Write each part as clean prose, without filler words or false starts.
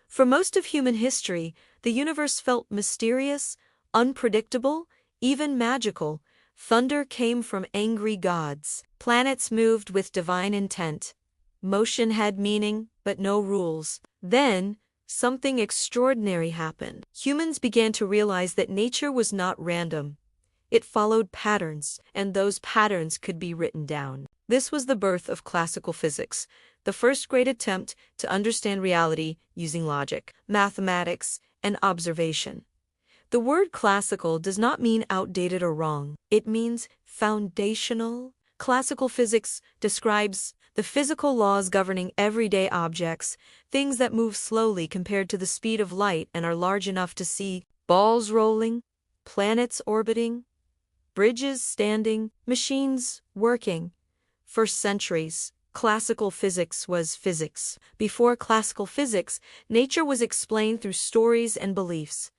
For most of human history, the universe felt mysterious, unpredictable, even magical. Thunder came from angry gods. Planets moved with divine intent. Motion had meaning, but no rules. Then, something extraordinary happened. Humans began to realize that nature was not random. It followed patterns, and those patterns could be written down. This was the birth of classical physics, the first great attempt to understand reality using logic, mathematics, and observation. The word classical does not mean outdated or wrong. It means foundational. Classical physics describes the physical laws governing everyday objects, things that move slowly compared to the speed of light and are large enough to see, balls rolling, planets orbiting, bridges standing, machines working. For centuries, classical physics was physics. Before classical physics, nature was explained through stories and beliefs.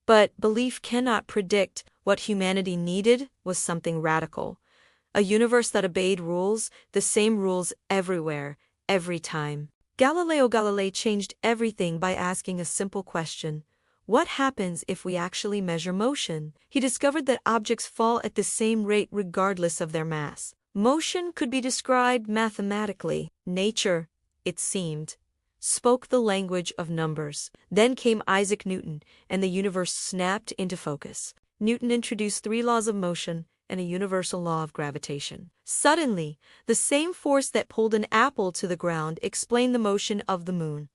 But belief cannot predict. What humanity needed was something radical. A universe that obeyed rules, the same rules everywhere, every time. Galileo Galilei changed everything by asking a simple question. What happens if we actually measure motion? He discovered that objects fall at the same rate regardless of their mass. Motion could be described mathematically. Nature, it seemed, spoke the language of numbers. Then came Isaac Newton, and the universe snapped into focus. Newton introduced 3 laws of motion and a universal law of gravitation. Suddenly, the same force that pulled an apple to the ground explained the motion of the moon.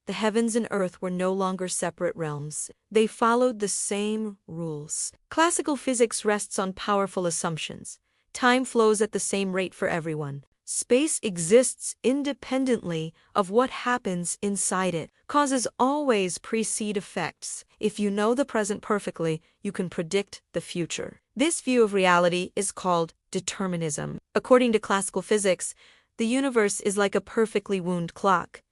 The heavens and earth were no longer separate realms. They followed the same rules. Classical physics rests on powerful assumptions. Time flows at the same rate for everyone. Space exists independently of what happens inside it. Causes always precede effects. If you know the present perfectly, you can predict the future. This view of reality is called determinism. According to classical physics, the universe is like a perfectly wound clock.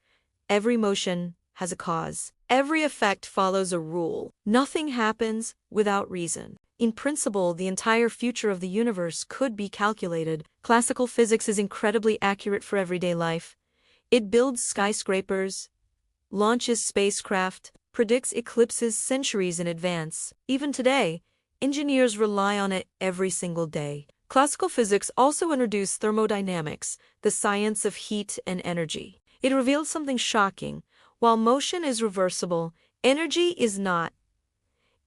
Every motion has a cause. Every effect follows a rule. Nothing happens without reason. In principle, the entire future of the universe could be calculated. Classical physics is incredibly accurate for everyday life. It builds skyscrapers, launches spacecraft, predicts eclipses centuries in advance. Even today, engineers rely on it every single day. Classical physics also introduced thermodynamics, the science of heat and energy. It revealed something shocking. While motion is reversible, energy is not.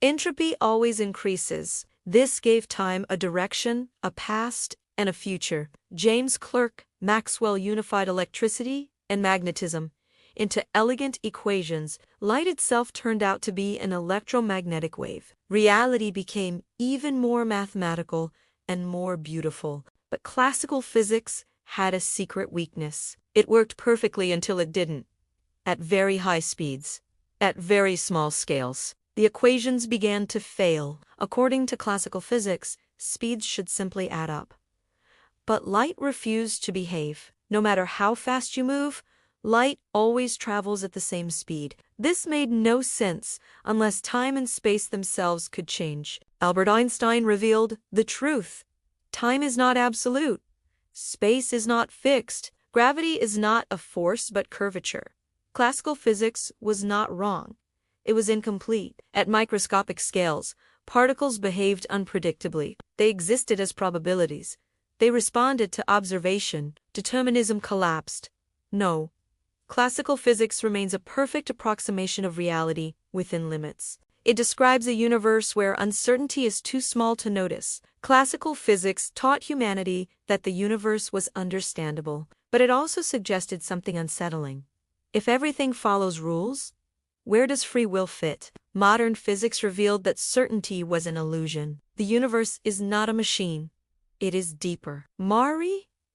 Entropy always increases. This gave time a direction, a past, and a future. James Clerk Maxwell unified electricity and magnetism into elegant equations. Light itself turned out to be an electromagnetic wave. Reality became even more mathematical and more beautiful. But classical physics had a secret weakness. It worked perfectly until it didn't. At very high speeds. At very small scales. The equations began to fail. According to classical physics, speeds should simply add up. But light refused to behave. No matter how fast you move, light always travels at the same speed. This made no sense unless time and space themselves could change. Albert Einstein revealed the truth. Time is not absolute. Space is not fixed. Gravity is not a force but curvature. Classical physics was not wrong. It was incomplete. At microscopic scales, particles behaved unpredictably. They existed as probabilities. They responded to observation. Determinism collapsed. No. Classical physics remains a perfect approximation of reality within limits. It describes a universe where uncertainty is too small to notice. Classical physics taught humanity that the universe was understandable, but it also suggested something unsettling. If everything follows rules, where does free will fit? Modern physics revealed that certainty was an illusion. The universe is not a machine. It is deeper.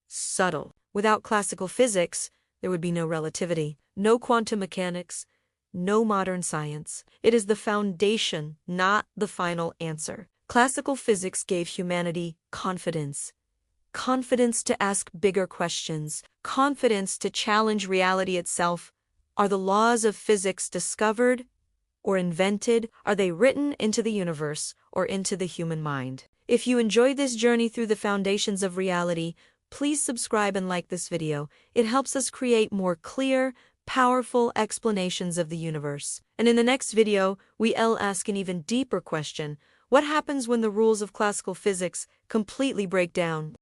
Subtle. Without classical physics, there would be no relativity, no quantum mechanics, no modern science. It is the foundation, not the final answer. Classical physics gave humanity confidence. Confidence to ask bigger questions. Confidence to challenge reality itself. Are the laws of physics discovered or invented? Are they written into the universe or into the human mind? If you enjoyed this journey through the foundations of reality, please subscribe and like this video. It helps us create more clear, powerful explanations of the universe. And in the next video, we'll ask an even deeper question: what happens when the rules of classical physics completely break down?